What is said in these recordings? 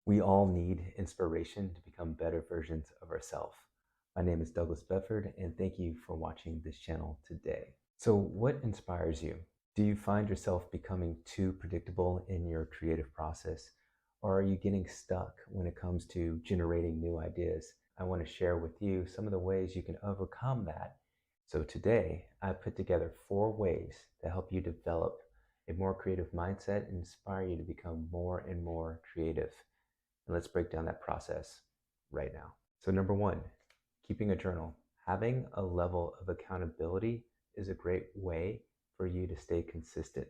We all need inspiration to become better versions of ourselves. My name is Douglas Bedford, and thank you for watching this channel today. So, what inspires you? Do you find yourself becoming too predictable in your creative process, or are you getting stuck when it comes to generating new ideas? I want to share with you some of the ways you can overcome that. So, today I put together 4 ways to help you develop a more creative mindset and inspire you to become more and more creative. And let's break down that process right now. So, number 1, keeping a journal. Having a level of accountability is a great way for you to stay consistent.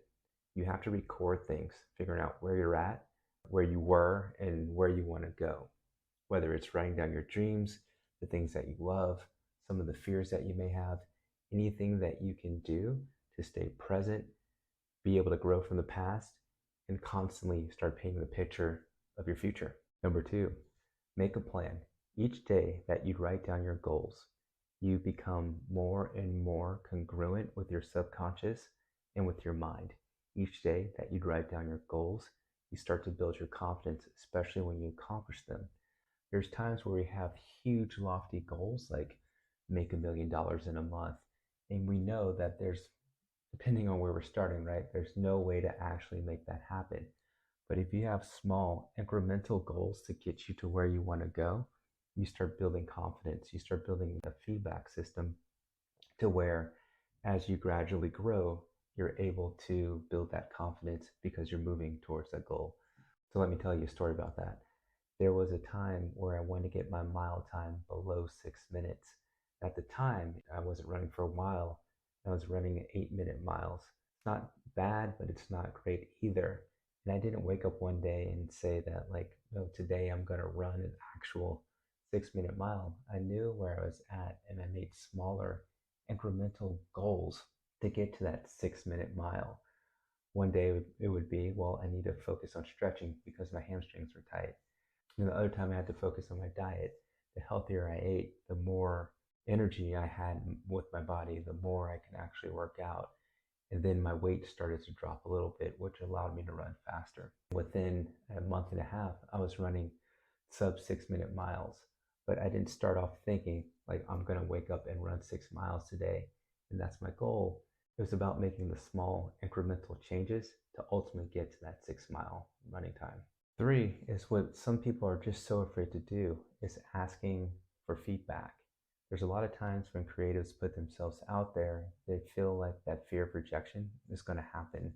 You have to record things, figuring out where you're at, where you were, and where you want to go. Whether it's writing down your dreams, the things that you love, some of the fears that you may have, anything that you can do to stay present, be able to grow from the past, and constantly start painting the picture of your future. Number 2, make a plan. Each day that you write down your goals, you become more and more congruent with your subconscious and with your mind. Each day that you write down your goals, you start to build your confidence, especially when you accomplish them. There's times where we have huge, lofty goals like make $1 million in a month, and we know that depending on where we're starting, right, there's no way to actually make that happen. But if you have small incremental goals to get you to where you want to go, you start building confidence. You start building a feedback system to where as you gradually grow, you're able to build that confidence because you're moving towards that goal. So let me tell you a story about that. There was a time where I wanted to get my mile time below 6 minutes. At the time, I wasn't running for a while. I was running 8-minute miles. It's not bad, but it's not great either. And I didn't wake up one day and say that, like, no, today I'm going to run an actual 6-minute mile. I knew where I was at, and I made smaller incremental goals to get to that 6-minute mile. One day it would be, well, I need to focus on stretching because my hamstrings were tight. And the other time I had to focus on my diet. The healthier I ate, the more energy I had with my body, the more I can actually work out. And then my weight started to drop a little bit, which allowed me to run faster. Within a month and a half, I was running sub 6-minute miles. But I didn't start off thinking, like, I'm going to wake up and run 6 miles today, and that's my goal. It was about making the small incremental changes to ultimately get to that 6-mile running time. 3 is what some people are just so afraid to do, is asking for feedback. There's a lot of times when creatives put themselves out there, they feel like that fear of rejection is going to happen.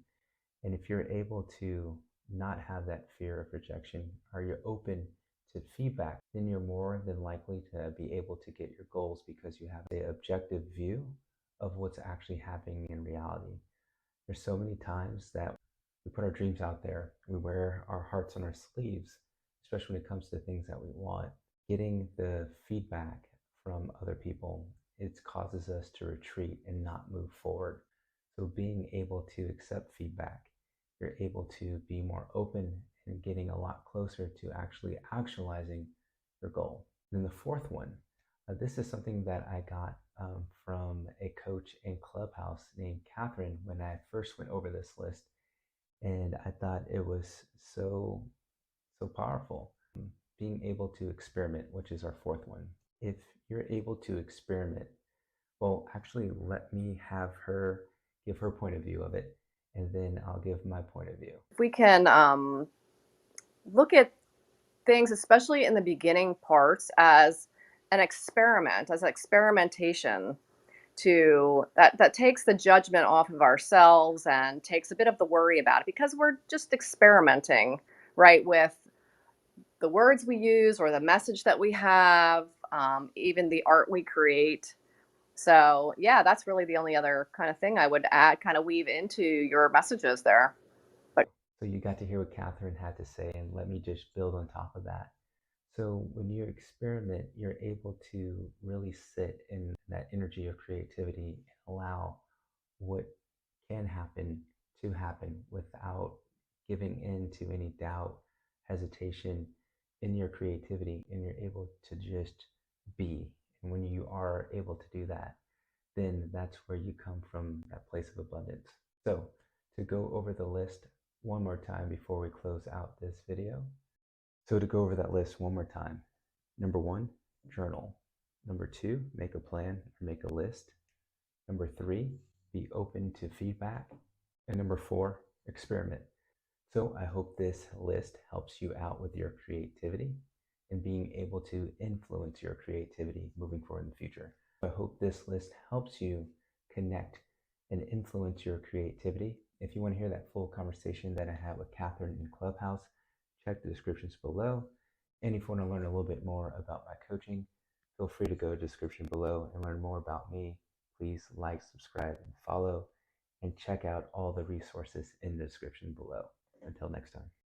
And if you're able to not have that fear of rejection, or you're open to feedback, then you're more than likely to be able to get your goals because you have the objective view of what's actually happening in reality. There's so many times that we put our dreams out there, we wear our hearts on our sleeves, especially when it comes to things that we want. Getting the feedback from other people, it causes us to retreat and not move forward. So being able to accept feedback, you're able to be more open and getting a lot closer to actually actualizing your goal. Then the 4th one, this is something that I got from a coach in Clubhouse named Kathryn when I first went over this list. And I thought it was so powerful. Being able to experiment, which is our 4th one. If you're able to experiment, well, actually, let me have her give her point of view of it, and then I'll give my point of view. If we can look at things, especially in the beginning parts, as an experiment, as an experimentation that takes the judgment off of ourselves and takes a bit of the worry about it because we're just experimenting, right, with the words we use or the message that we have, even the art we create. So, yeah, that's really the only other kind of thing I would add, kind of weave into your messages there. But So you got to hear what Kathryn had to say, and let me just build on top of that. So when you experiment, you're able to really sit in that energy of creativity and allow what can happen to happen without giving in to any doubt, hesitation in your creativity, and you're able to just be. And when you are able to do that, then that's where you come from, that place of abundance. So to go over the list one more time before we close out this video. So to go over that list one more time: number 1, journal. Number 2, make a plan or make a list. Number 3, be open to feedback. And number 4, experiment. So I hope this list helps you out with your creativity and being able to influence your creativity moving forward in the future. I hope this list helps you connect and influence your creativity. If you want to hear that full conversation that I had with Kathryn in Clubhouse, check the descriptions below. And if you want to learn a little bit more about my coaching, feel free to go to the description below and learn more about me. Please like, subscribe, and follow, and check out all the resources in the description below. Until next time.